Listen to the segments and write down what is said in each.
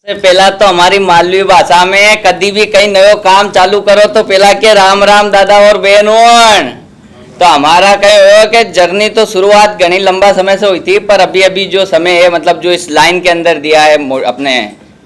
सबसे पहला तो हमारी मालवी भाषा में कभी भी कहीं नयो काम चालू करो तो पहला के राम राम दादा और बहनों। तो हमारा कहे हो कि जर्नी तो शुरुआत घनी लंबा समय से हुई थी, पर अभी अभी जो समय है मतलब जो इस लाइन के अंदर दिया है अपने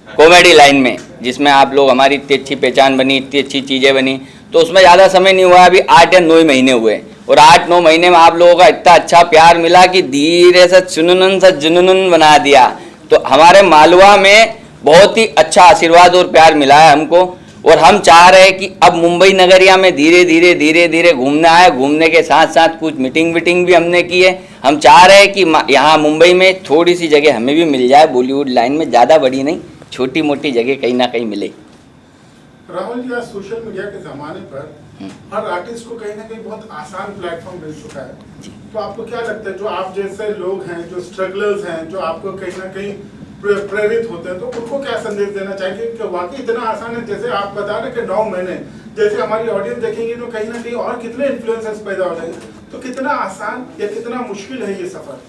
कॉमेडी लाइन में, जिसमें आप लोग हमारी इतनी अच्छी पहचान बनी, इतनी अच्छी चीज़ें बनी, तो उसमें ज़्यादा समय नहीं हुआ, अभी 8 या 9 महीने हुए। और 8-9 महीने में आप लोगों का इतना अच्छा प्यार मिला कि धीरे से चुनन सा जुनून बना दिया। तो हमारे मालवा में बहुत ही अच्छा आशीर्वाद और प्यार मिला है हमको, और हम चाह रहे हैं कि अब मुंबई नगरिया में धीरे धीरे घूमना है। घूमने के साथ साथ कुछ मीटिंग भी हमने की है। हम चाह रहे हैं कि यहाँ मुंबई में थोड़ी सी जगह हमें भी मिल जाए, बॉलीवुड लाइन में, ज़्यादा बड़ी नहीं, छोटी मोटी जगह कहीं ना कहीं मिले। राहुल जी, आज सोशल मीडिया के ज़माने पर हर आर्टिस्ट को कहीं ना कहीं बहुत आसान प्लेटफॉर्म मिल चुका है। तो आपको क्या लगता है, जो आप जैसे लोग हैं, जो स्ट्रगलर्स हैं, जो आपको कहीं ना कहीं प्रेरित होते हैं, तो उनको क्या संदेश देना चाहिए कि वाकई इतना आसान है? जैसे आप बता रहे कि 9 महीने, जैसे हमारी ऑडियंस देखेंगे तो कहीं ना कहीं और कितने इन्फ्लुएंसर्स पैदा हो जाएंगे, तो कितना आसान या कितना मुश्किल है ये सफ़र?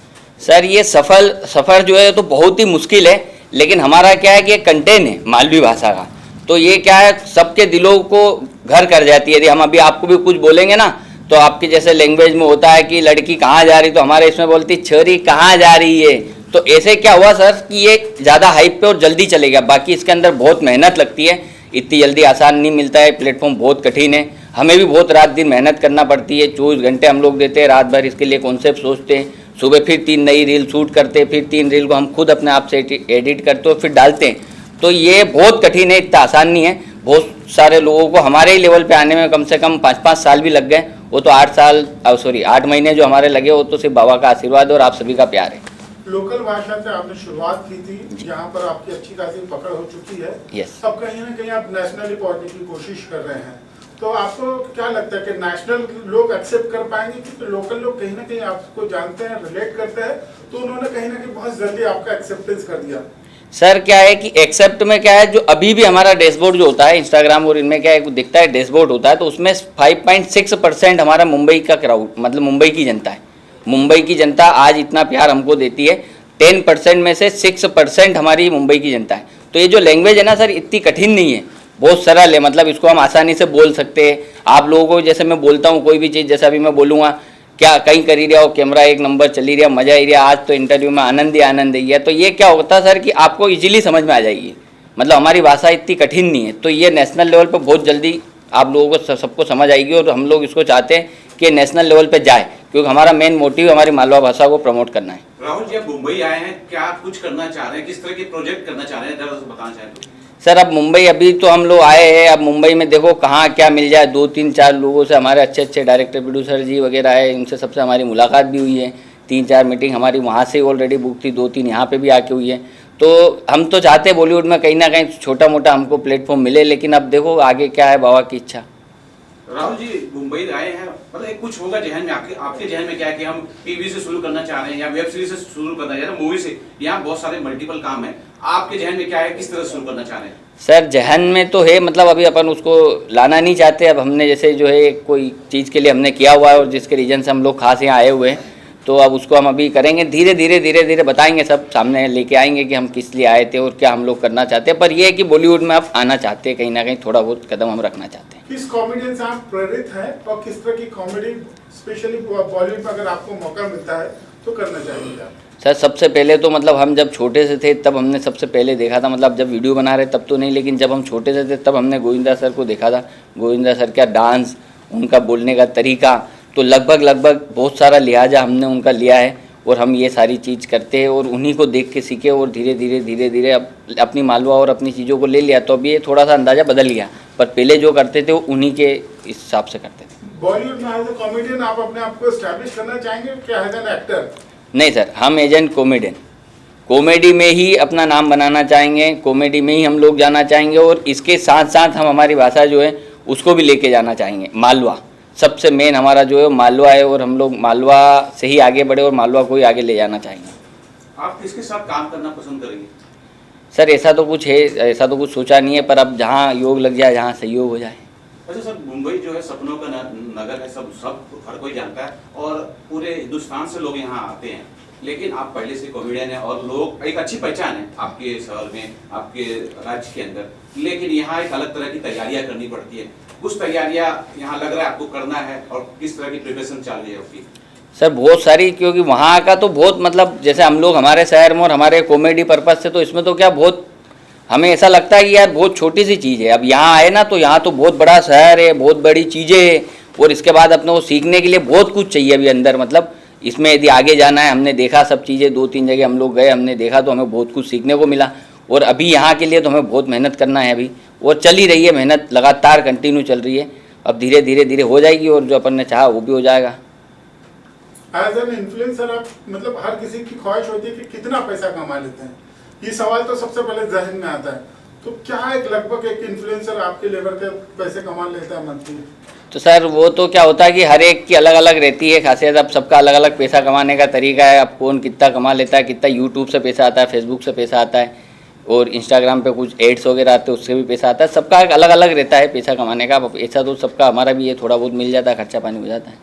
सर, ये सफ़र जो है तो बहुत ही मुश्किल है, लेकिन हमारा क्या है कि कंटेंट है मालवी भाषा का, तो ये क्या है सबके दिलों को घर कर जाती है। यदि हम अभी आपको भी कुछ बोलेंगे ना, तो आपके जैसे लैंग्वेज में होता है कि लड़की कहाँ जा रही, तो हमारे इसमें बोलती छोरी कहाँ जा रही है। तो ऐसे क्या हुआ सर कि ये ज़्यादा हाइप पे और जल्दी चलेगा, बाकी इसके अंदर बहुत मेहनत लगती है, इतनी जल्दी आसान नहीं मिलता है, प्लेटफॉर्म बहुत कठिन है, हमें भी बहुत रात दिन मेहनत करना पड़ती है। 24 घंटे हम लोग देते हैं रात भर इसके लिए, कॉन्सेप्ट सोचते हैं, सुबह फिर 3 नई रील शूट करते हैं, फिर 3 रील को हम खुद अपने आप से एडिट करते और फिर डालते हैं। तो ये बहुत कठिन है, इतना आसान नहीं है। बहुत सारे लोगों को हमारे ही लेवल पे आने में कम से कम 5-5 साल भी लग गए, वो तो 8 महीने जो हमारे लगे वो तो सिर्फ बाबा का आशीर्वाद और आप सभी का प्यार है। लोकल भाषा से आपने शुरुआत की थी, यहाँ पर आपकी अच्छी खासी पकड़ हो चुकी है। यस। अब कहीं ना कहीं आप नेशनली पहुंचने की कोशिश कर रहे हैं, तो आपको क्या लगता है कि नेशनल लोग एक्सेप्ट कर पाएंगे? क्योंकि लोकल लोग कहीं ना कहीं आपको जानते हैं, रिलेट करते हैं, तो उन्होंने कहीं ना कहीं बहुत जल्दी आपका एक्सेप्टेंस कर दिया। सर क्या है कि एक्सेप्ट में क्या है, जो अभी भी हमारा डैशबोर्ड जो होता है इंस्टाग्राम और इनमें क्या है दिखता है डैशबोर्ड होता है, तो उसमें 5.6% हमारा मुंबई का क्राउड, मतलब मुंबई की जनता है। मुंबई की जनता आज इतना प्यार हमको देती है। 10% में से 6% हमारी मुंबई की जनता है। तो ये जो लैंग्वेज है ना सर, इतनी कठिन नहीं है, बहुत सरल है, मतलब इसको हम आसानी से बोल सकते हैं। आप लोगों को जैसे मैं बोलता हूँ कोई भी चीज़, जैसे अभी मैं बोलूँगा क्या कहीं कर ही रहा हो, कैमरा 1 नंबर चली रहा, मजा ही रहा, आज तो इंटरव्यू में आनंद ही आनंद ही है। तो ये क्या होता है सर कि आपको इजीली समझ में आ जाएगी, मतलब हमारी भाषा इतनी कठिन नहीं है। तो ये नेशनल लेवल पर बहुत जल्दी आप लोगों को सबको समझ आएगी, और हम लोग इसको चाहते हैं कि नेशनल लेवल पे जाए, क्योंकि हमारा मेन मोटिव हमारी मालवा भाषा को प्रमोट करना है। राहुल जी, आप मुंबई आए हैं, क्या आप कुछ करना चाह रहे हैं, किस तरह के प्रोजेक्ट करना चाह रहे हैं, जरा बताना चाहें तो? सर अब मुंबई, अभी तो हम लोग आए हैं, अब मुंबई में देखो कहाँ क्या मिल जाए। 2-3-4 लोगों से, हमारे अच्छे डायरेक्टर प्रोड्यूसर जी वगैरह है, इनसे सबसे हमारी मुलाकात भी हुई है। 3-4 मीटिंग हमारी वहाँ से ऑलरेडी बुक थी, 2-3 यहाँ पे भी आके हुई है। तो हम तो चाहते हैं बॉलीवुड में कहीं ना कहीं छोटा मोटा हमको प्लेटफॉर्म मिले, लेकिन अब देखो आगे क्या है, बाबा की इच्छा। राहुल जी, मुंबई आए हैं, मतलब कुछ होगा जहन में, आपके जहन में क्या है कि हम टीवी से शुरू करना चाह रहे हैं या वेब सीरीज से शुरू करना चाह रहे हैं, मूवी से? यहाँ बहुत सारे मल्टीपल काम है, आपके जहन में क्या है, किस तरह से शुरू करना चाह रहे हैं? सर जहन में तो है, मतलब अभी अपन उसको लाना नहीं चाहते। अब हमने जैसे जो है कोई चीज़ के लिए हमने किया हुआ है, और जिसके रीजन से हम लोग खास यहाँ आए हुए हैं, तो अब उसको हम अभी करेंगे, धीरे धीरे बताएंगे, सब सामने लेके आएंगे कि हम किस लिए आए थे और क्या हम लोग करना चाहते हैं। पर यह है कि बॉलीवुड में आप आना चाहते हैं, कहीं ना कहीं थोड़ा बहुत कदम हम रखना चाहते हैं। किस कॉमेडियन से आप प्रेरित हैं और किस तरह की कॉमेडी स्पेशली बॉलीवुड में अगर आपको मौका मिलता है तो करना चाहिए आप? सर सबसे पहले तो मतलब हम जब छोटे से थे तब हमने सबसे पहले देखा था, मतलब जब वीडियो बना रहे तब तो नहीं, लेकिन जब हम छोटे से थे तब हमने गोविंदा सर को देखा था। गोविंदा सर का डांस, उनका बोलने का तरीका, तो लगभग बहुत सारा लिहाजा हमने उनका लिया है, और हम ये सारी चीज़ करते हैं और उन्हीं को देख के सीखे, और धीरे धीरे अब अपनी मालवा और अपनी चीज़ों को ले लिया। तो अब ये थोड़ा सा अंदाज़ा बदल गया, पर पहले जो करते थे वो उन्हीं के हिसाब से करते थे। बॉलीवुड में एज ए कॉमेडियन आप अपने आप को एस्टैब्लिश करना चाहेंगे क्या एज एन एक्टर? नहीं सर, हम एजेंट कॉमेडियन, कॉमेडी में ही अपना नाम बनाना चाहेंगे, कॉमेडी में ही हम लोग जाना चाहेंगे, और इसके साथ साथ हम हमारी भाषा जो है उसको भी लेके जाना चाहेंगे। मालवा सबसे मेन हमारा जो है मालवा है, और हम लोग मालवा से ही आगे बढ़े और मालवा को ही आगे ले जाना चाहेंगे। आप किसके साथ काम करना पसंद करेंगे? सर ऐसा तो कुछ है, ऐसा तो कुछ सोचा नहीं है, पर अब जहाँ योग लग जाए, जहाँ सहयोग हो जाए। अच्छा सर, मुंबई जो है सपनों का नगर है, सब हर कोई जानता है, और पूरे हिंदुस्तान से लोग यहाँ आते हैं, लेकिन आप पहले से कॉमेडियन है और लोग एक अच्छी पहचान है आपके शहर में, आपके राज्य के अंदर, लेकिन यहाँ एक अलग तरह की तैयारियां करनी पड़ती है। कुछ तैयारियां यहाँ लग रहा है आपको करना है, और किस तरह की प्रिपरेशन चल रही है आपकी? सर बहुत सारी, क्योंकि वहाँ का तो बहुत मतलब जैसे हम लोग हमारे शहर में और हमारे कॉमेडी पर्पज से, तो इसमें तो क्या बहुत हमें ऐसा लगता है कि यार बहुत छोटी सी चीज़ है। अब यहाँ आए ना तो यहाँ तो बहुत बड़ा शहर है, बहुत बड़ी चीज़ें है, और इसके बाद अपने को सीखने के लिए बहुत कुछ चाहिए अभी अंदर। मतलब इसमें यदि आगे जाना है, हमने देखा सब चीज़ें, 2-3 जगह हम लोग गए, हमने देखा तो हमें बहुत कुछ सीखने को मिला। और अभी यहाँ के लिए तो हमें बहुत मेहनत करना है अभी, और चल ही रही है मेहनत, लगातार कंटिन्यू चल रही है। अब धीरे धीरे धीरे हो जाएगी, और जो अपन ने चाहा वो भी हो जाएगा। एज एन इन्फ्लुएंसर आप मतलब हर किसी की ख्वाहिश होती है कि कितना पैसा कमा लेते हैं, ये सवाल तो सबसे पहले जहन में आता है। तो क्या एक लगभग एक इन्फ्लुएंसर आपके लेवल के पैसे कमा लेता है मंथली? तो सर वो तो क्या होता है कि हर एक की अलग अलग रहती है खासियत। अब सबका अलग अलग पैसा कमाने का तरीका है। अब कौन कितना कमा लेता है, कितना यूट्यूब से पैसा आता है, फेसबुक से पैसा आता है, और इंस्टाग्राम पे कुछ एड्स वगैरह आते हैं उससे भी पैसा आता है। सबका अलग अलग रहता है पैसा कमाने का। अब ऐसा तो सबका, हमारा भी ये थोड़ा बहुत मिल जाता है, खर्चा पानी हो जाता है।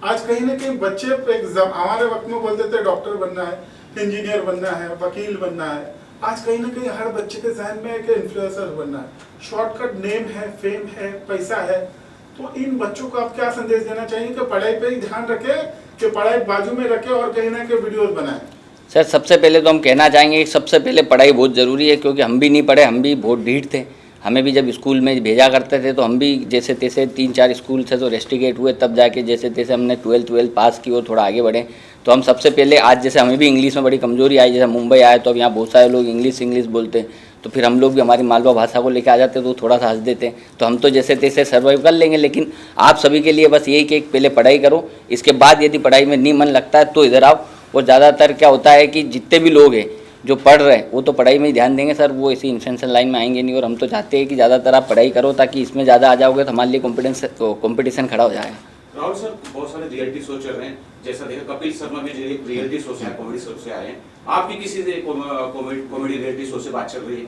आज कहीं ना कहीं बच्चे हमारे वक्त में बोलते थे डॉक्टर बनना है, इंजीनियर बनना है, वकील बनना है। आज कहीं ना कहीं हर बच्चे के जहन में एक इन्फ्लुएंसर बनना है, शॉर्टकट नेम है, फेम है, पैसा है। तो इन बच्चों को आप क्या संदेश देना चाहिए कि पढ़ाई पे ही ध्यान रखे, कि पढ़ाई बाजू में रखे और कहीं ना कहीं वीडियोस बनाए? सर सबसे पहले तो हम कहना चाहेंगे कि सबसे पहले पढ़ाई बहुत ज़रूरी है, क्योंकि हम भी नहीं पढ़े, हम भी बहुत ढीठ थे। हमें भी जब स्कूल में भेजा करते थे तो हम भी जैसे तैसे 3-4 स्कूल से तो रेस्टिकेट हुए, तब जाके जैसे तैसे हमने 12th पास की और थोड़ा आगे बढ़े। तो हम सबसे पहले, आज जैसे हमें भी इंग्लिश में बड़ी कमजोरी आई, जैसे मुंबई आए तो अब यहाँ बहुत सारे लोग इंग्लिश बोलते हैं, तो फिर हम लोग भी हमारी मालवा भाषा को लेकर आ जाते तो थोड़ा सा हंस देते। तो हम तो जैसे तैसे सर्वाइव कर लेंगे, लेकिन आप सभी के लिए बस यही कि पहले पढ़ाई करो, इसके बाद यदि पढ़ाई में नहीं मन लगता है तो इधर आओ। और ज़्यादातर क्या होता है कि जितने भी लोग हैं जो पढ़ रहे हैं वो तो पढ़ाई में ही ध्यान देंगे सर, वो इसी इन्फ्लुएंसर लाइन में आएंगे नहीं। और हम तो चाहते हैं कि ज़्यादातर आप पढ़ाई करो, ताकि इसमें ज़्यादा आ जाओगे तो हमारे लिए कॉम्पिटिशन खड़ा हो जाएगा। राहुल सर, बहुत सारे रियलिटी शो चल रहे हैं, जैसा देखा कपिल शर्मा भी रियलिटी शो से, कॉमेडी शो से आए हैं। आपकी किसी से कॉमेडी रियलिटी शो से बात चल रही है?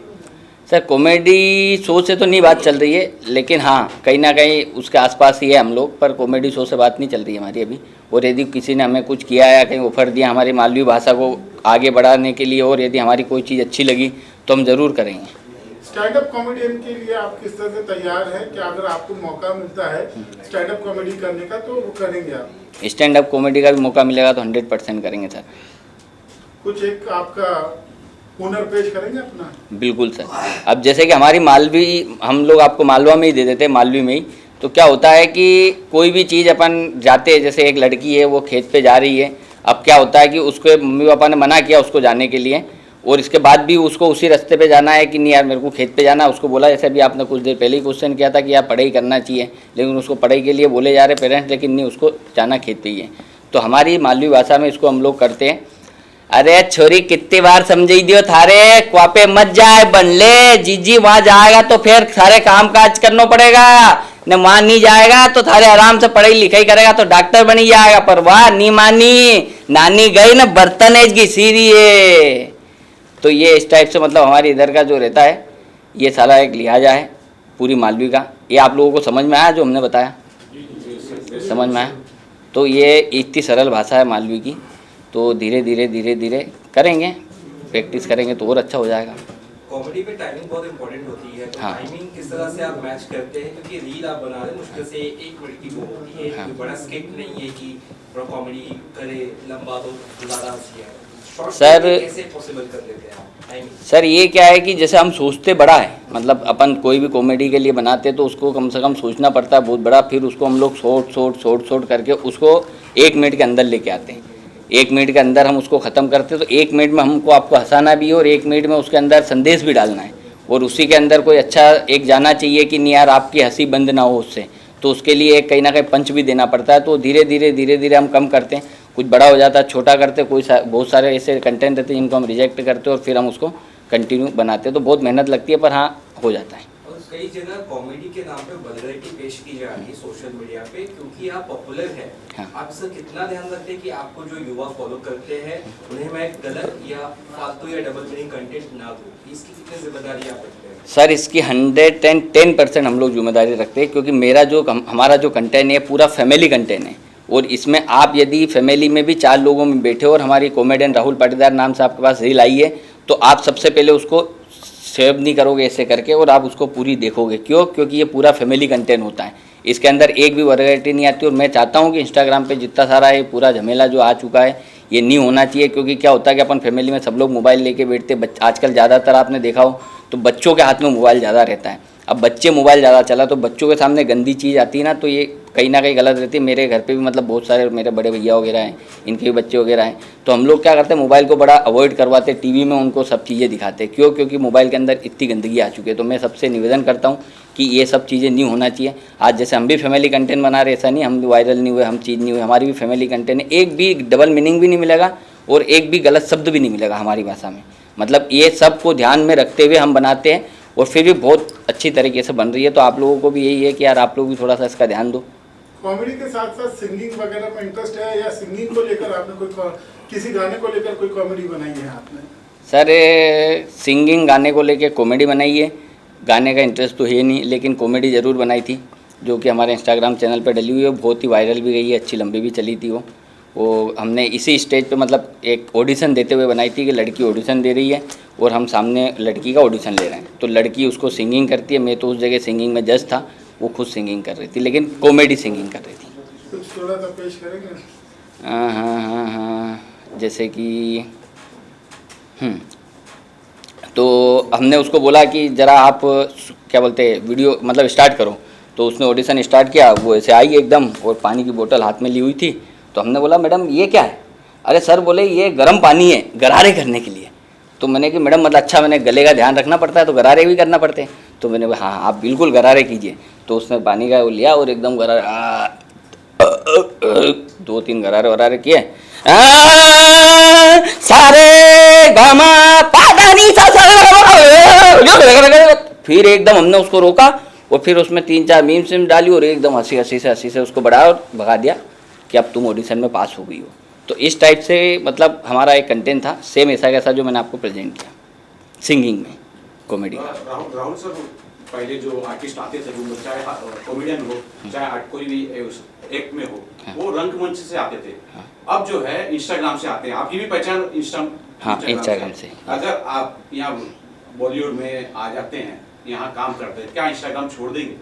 सर कॉमेडी शो से तो नहीं बात चल रही है, लेकिन हाँ कहीं ना कहीं उसके आसपास ही है हम लोग, पर कॉमेडी शो से बात नहीं चल रही है हमारी अभी। और यदि किसी ने हमें कुछ किया या कहीं ऑफर दिया हमारी मालवी भाषा को आगे बढ़ाने के लिए, और यदि हमारी कोई चीज़ अच्छी लगी तो हम ज़रूर करेंगे। स्टैंड अप कॉमेडियन के लिए आप किस तरह से तैयार हैं कि अगर आपको मौका मिलता है स्टैंड अप कॉमेडी करने का तो वो करेंगे आप? स्टैंड अप कॉमेडी का भी मौका मिलेगा तो 100% करेंगे सर। कुछ एक आपका हुनर पेश करेंगे अपना? बिल्कुल सर। अब जैसे कि हमारी मालवी, हम लोग आपको मालवा में ही दे देते हैं, मालवी में ही। तो क्या होता है कि कोई भी चीज़ अपन जाते हैं, जैसे एक लड़की है वो खेत पे जा रही है, अब क्या होता है कि उसके मम्मी पापा ने मना किया उसको जाने के लिए, और इसके बाद भी उसको उसी रास्ते पे जाना है कि नहीं यार मेरे को खेत पे जाना है। उसको बोला, जैसे भी आपने कुछ देर पहले ही क्वेश्चन किया था कि यार पढ़ाई करना चाहिए, लेकिन उसको पढ़ाई के लिए बोले जा रहे पेरेंट्स, लेकिन नहीं, उसको जाना खेत पे ही है। तो हमारी मालवी भाषा में इसको हम लोग करते हैं, अरे छोरी कितनी बार समझाई दियो थारे, क्वापे मत जाए बन ले, जीजी वहाँ जाएगा तो फिर सारे काम काज करना पड़ेगा, न वहाँ नहीं जाएगा तो थारे आराम से पढ़ाई लिखाई करेगा तो डॉक्टर बनी जाएगा। पर वाह नहीं मानी, नानी गई न बर्तन एज की सीरी है। तो ये इस टाइप से मतलब हमारे इधर का जो रहता है, ये सारा एक लिहाजा है पूरी मालवी का। ये आप लोगों को समझ में आया जो हमने बताया? समझ में आया? तो ये इतनी सरल भाषा है मालवी की। तो धीरे धीरे करेंगे, प्रैक्टिस करेंगे तो और अच्छा हो जाएगा। कॉमेडी पे टाइमिंग बहुत इंपॉर्टेंट होती है, तो हाँ। टाइमिंग किस तरह से आप मैच करते हैं? क्योंकि रील आप बना रहे मुश्किल से 1 मिनट की वो होती है, हाँ। कोई बड़ा स्किट नहीं है कि पूरा कॉमेडी करे लंबा तो ज़्यादा हंसी है। शॉर्ट सर कैसे पॉसिबल कर लेते हैं आप टाइमिंग? सर ये क्या है कि जैसे हम सोचते बड़ा है, मतलब अपन कोई भी कॉमेडी के लिए बनाते तो उसको कम से कम सोचना पड़ता है बहुत बड़ा, फिर उसको हम लोग शॉर्ट करके उसको 1 मिनट के अंदर लेके आते हैं। 1 मिनट के अंदर हम उसको ख़त्म करते हैं। तो 1 मिनट में हमको आपको हंसाना भी है और 1 मिनट में उसके अंदर संदेश भी डालना है, और उसी के अंदर कोई अच्छा एक जाना चाहिए कि नहीं यार आपकी हंसी बंद ना हो उससे, तो उसके लिए कहीं ना कहीं पंच भी देना पड़ता है। तो धीरे धीरे हम कम करते हैं, कुछ बड़ा हो जाता है, छोटा करते, बहुत सारे ऐसे कंटेंट रहते हैं जिनको हम रिजेक्ट करते हैं और फिर हम उसको कंटिन्यू बनाते हैं। तो बहुत मेहनत लगती है, पर हाँ हो जाता है। और कई जगह कॉमेडी के नाम पे वल्गैरिटी पेश की जा रही है सोशल मीडिया पे, क्योंकि आप पॉपुलर हैं। हाँ। आप इसका कितना ध्यान रखते हैं कि आपको जो युवा फॉलो करते हैं उन्हें मैं गलत या फालतू या डबल मीनिंग कंटेंट ना दूं? इसकी कितनी जिम्मेदारी आप रखते हैं? सर इसकी 110% हम लोग जिम्मेदारी रखते हैं, क्योंकि हमारा जो कंटेंट है पूरा फैमिली कंटेंट है, और इसमें आप यदि फैमिली में भी 4 लोगों में बैठे और हमारी कॉमेडियन राहुल पाटीदार नाम से आपके पास रील आई है, तो आप सबसे पहले उसको सेव नहीं करोगे ऐसे करके, और आप उसको पूरी देखोगे। क्यों? क्योंकि ये पूरा फैमिली कंटेंट होता है, इसके अंदर एक भी वैरायटी नहीं आती। और मैं चाहता हूँ कि इंस्टाग्राम पे जितना सारा ये पूरा झमेला जो आ चुका है ये नहीं होना चाहिए, क्योंकि क्या होता है कि अपन फैमिली में सब लोग मोबाइल लेके बैठते, आजकल ज़्यादातर आपने देखा हो तो बच्चों के हाथ में मोबाइल ज़्यादा रहता है। अब बच्चे मोबाइल ज़्यादा चला तो बच्चों के सामने गंदी चीज़ आती है ना, तो ये कहीं ना कहीं गलत रहती है। मेरे घर पे भी मतलब बहुत सारे मेरे बड़े भैया वगैरह हैं, इनके भी बच्चे वगैरह हैं, तो हम लोग क्या करते हैं, मोबाइल को बड़ा अवॉइड करवाते, टीवी में उनको सब चीज़ें दिखाते। क्यों? क्योंकि मोबाइल के अंदर इतनी गंदगी आ चुकी है। तो मैं सबसे निवेदन करता हूँ कि ये सब चीज़ें नहीं होना चाहिए। आज जैसे हम भी फैमिली कंटेंट बना रहे, ऐसा नहीं हम वायरल नहीं हुए, हम चीज़ नहीं हुए, हमारी भी फैमिली कंटेंट है। एक भी डबल मीनिंग भी नहीं मिलेगा और एक भी गलत शब्द भी नहीं मिलेगा हमारी भाषा में। मतलब ये सब को ध्यान में रखते हुए हम बनाते हैं और फिर भी बहुत अच्छी तरीके से बन रही है। तो आप लोगों को भी यही है कि यार आप लोग भी थोड़ा सा इसका ध्यान दो। कॉमेडी के साथ साथ सिंगिंग वगैरह में इंटरेस्ट है, या सिंगिंग को लेकर आपने कोई किसी गाने को लेकर कोई कॉमेडी बनाई है आपने? सर सिंगिंग गाने को लेके कॉमेडी बनाई है, गाने का इंटरेस्ट तो है नहीं, लेकिन कॉमेडी ज़रूर बनाई थी जो कि हमारे इंस्टाग्राम चैनल पे डली हुई है। बहुत ही वायरल भी गई है, अच्छी लंबी भी चली थी वो हमने इसी स्टेज पे मतलब एक ऑडिशन देते हुए बनाई थी कि लड़की ऑडिशन दे रही है और हम सामने लड़की का ऑडिशन ले रहे हैं, तो लड़की उसको सिंगिंग करती है। मैं तो उस जगह सिंगिंग में जज था, वो खुद सिंगिंग कर रही थी, लेकिन कॉमेडी सिंगिंग कर रही थी। कुछ थोड़ा सा पेश करेंगे? हाँ, जैसे कि तो हमने उसको बोला कि ज़रा आप क्या बोलते हैं वीडियो मतलब स्टार्ट करो, तो उसने ऑडिशन स्टार्ट किया। वो ऐसे आई एकदम और पानी की बोतल हाथ में ली हुई थी। तो हमने बोला मैडम ये क्या है? अरे सर बोले ये गर्म पानी है गरारे करने के लिए। तो मैंने कि मैडम मतलब अच्छा, मैंने गले का ध्यान रखना पड़ता है तो गरारे भी करना पड़ते हैं। तो मैंने बोला हाँ आप बिल्कुल गरारे कीजिए। तो उसने पानी का वो लिया और एकदम गरारे 2-3 गरारे वरारे किए, सारे गामा पादानी सा। फिर एकदम हमने उसको रोका और फिर उसमें 3-4 मीम सिम डाली और एकदम हंसी से उसको बढ़ाया और भगा दिया कि अब तुम ऑडिशन में पास हो गई हो। तो इस टाइप से मतलब हमारा एक कंटेंट था, सेम ऐसा कैसा जो मैंने आपको प्रेजेंट किया सिंगिंग में कॉमेडी का। राहुल सर, पहले जो आर्टिस्ट आते थे वो चाहे कॉमेडियन हो चाहे कोई भी एक्ट में हो, वो रंगमंच से आते थे। अब जो है इंस्टाग्राम से आते हैं। आपकी भी पहचान इंस्टाग्राम से। अगर आप यहाँ बॉलीवुड में आ जाते हैं, यहाँ काम करते हैं, क्या इंस्टाग्राम छोड़ देंगे?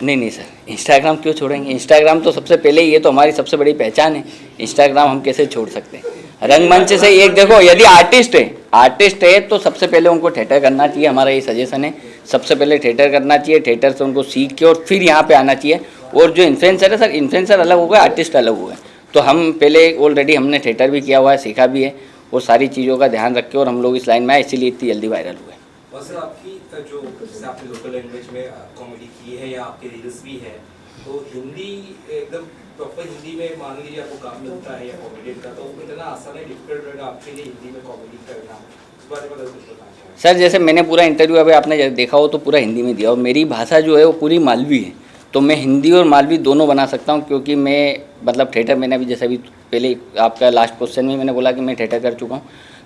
नहीं सर, इंस्टाग्राम क्यों छोड़ेंगे? इंस्टाग्राम तो सबसे पहले ये तो हमारी सबसे बड़ी पहचान है। इंस्टाग्राम हम कैसे छोड़ सकते हैं? रंगमंच से एक देखो, यदि आर्टिस्ट है तो सबसे पहले उनको थिएटर करना चाहिए। हमारा ये सजेशन है, सबसे पहले थिएटर करना चाहिए, थिएटर से उनको सीख के और फिर यहाँ पे आना चाहिए। और जो इन्फ्लुएंसर है सर, इन्फ्लुएंसर अलग हो गए, आर्टिस्ट अलग हो गए। तो हम पहले ऑलरेडी हमने थिएटर भी किया हुआ है, सीखा भी है और सारी चीज़ों का ध्यान रख के और हम लोग इस लाइन में आए, इसीलिए इतनी जल्दी वायरल हुए। और सर आपकी जो जैसे आपने लोकल लैंग्वेज में कॉमेडी की है या आपके रील्स भी है, तो हिंदी एकदम प्रॉपर हिंदी में मान लीजिए आपको काम मिलता है या कॉमेडी का, तो इतना आसान है डिफिकल्ट रहेगा आपके लिए हिंदी में कॉमेडी करना? इस बारे में कुछ बताना चाहिए सर। जैसे मैंने पूरा इंटरव्यू अभी आपने देखा हो तो पूरा हिंदी में दिया और मेरी भाषा जो है वो पूरी मालवी है, तो मैं हिंदी और मालवी दोनों बना सकता हूँ। क्योंकि मैं मतलब थिएटर, मैंने अभी जैसे अभी पहले आपका लास्ट क्वेश्चन में मैंने बोला कि मैं थिएटर कर चुका हूँ,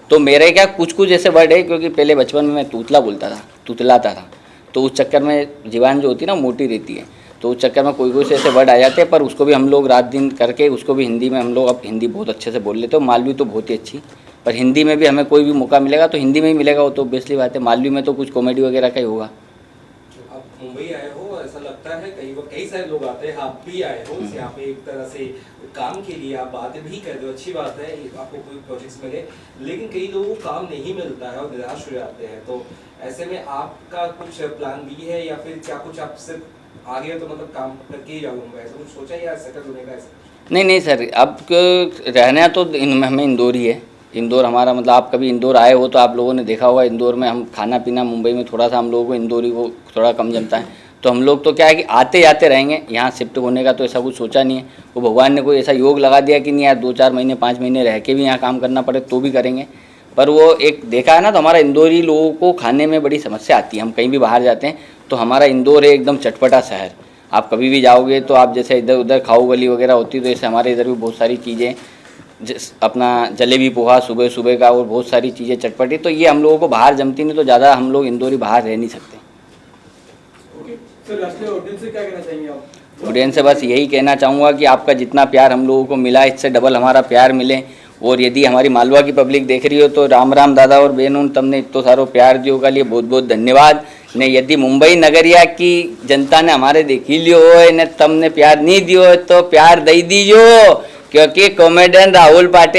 तो मेरे क्या कुछ ऐसे वर्ड है, क्योंकि पहले बचपन में मैं तुतलाता था, तो उस चक्कर में जीवान जो होती है ना मोटी रहती है, तो उस चक्कर में कोई से ऐसे वर्ड आ जाते हैं, पर उसको भी हम लोग रात दिन करके उसको भी हिंदी में हम लोग अब हिंदी बहुत अच्छे से बोल लेते हो। मालवी तो बहुत ही अच्छी, पर हिंदी में भी हमें कोई भी मौका मिलेगा तो हिंदी में ही मिलेगा, वो तो बेसिकली बात है। मालवी में तो कुछ कॉमेडी वगैरह का ही होगा। आप मुंबई आए हो, ऐसा लगता है कई सारे लोग आते हैं, आप भी आए हो यहाँ पे एक तरह से काम के लिए, आप बातें भी कर रहे हो, अच्छी बात है आपको कोई प्रोजेक्ट्स मिले, लेकिन कई लोगों को काम नहीं मिलता है और निराश हो जाते हैं। तो ऐसे में आपका कुछ प्लान भी है या फिर क्या कुछ आप सिर्फ आगे तो मतलब काम करके ही जाऊँगा, ऐसा कुछ सोचा या सेटल होने का? ऐसा नहीं सर, अब रहना तो हमें इंदौर ही है। इंदौर हमारा मतलब आप कभी इंदौर आए हो तो आप लोगों ने देखा होगा, इंदौर में हम खाना पीना, मुंबई में थोड़ा सा हम लोगों को इंदौरी को थोड़ा कम जमता है, तो हम लोग तो क्या है कि आते जाते रहेंगे। यहाँ शिफ्ट होने का तो ऐसा कुछ सोचा नहीं है। वो भगवान ने कोई ऐसा योग लगा दिया कि नहीं यार 2-4 महीने 5 महीने रह के भी यहाँ काम करना पड़े तो भी करेंगे। पर वो एक देखा है ना, तो हमारा इंदौरी लोगों को खाने में बड़ी समस्या आती है। हम कहीं भी बाहर जाते हैं तो हमारा इंदौर है एकदम चटपटा शहर। आप कभी भी जाओगे तो आप जैसे इधर उधर खाओ गली वगैरह होती है, तो ऐसे हमारे इधर भी बहुत सारी चीज़ें, अपना जलेबी पोहा सुबह का और बहुत सारी चीज़ें चटपटी, तो ये हम लोगों को बाहर जमती नहीं, तो ज़्यादा हम लोग इंदौरी बाहर रह नहीं सकते। सर, राष्ट्रीय ऑडियंस से क्या कहना चाहेंगे आप? ऑडियंस से बस यही कहना चाहूँगा कि आपका जितना प्यार हम लोगों को मिला इससे डबल हमारा प्यार मिले। और यदि हमारी मालवा की पब्लिक देख रही हो तो राम राम दादा और बहनों, तमने इतो सारो प्यार दियो का लिए बहुत बहुत धन्यवाद ने। यदि मुंबई नगरिया की जनता ने हमारे देखी लियो हो ने तमने प्यार नहीं दियो तो प्यार दई दीजो, क्योंकि कॉमेडियन राहुल पाटिल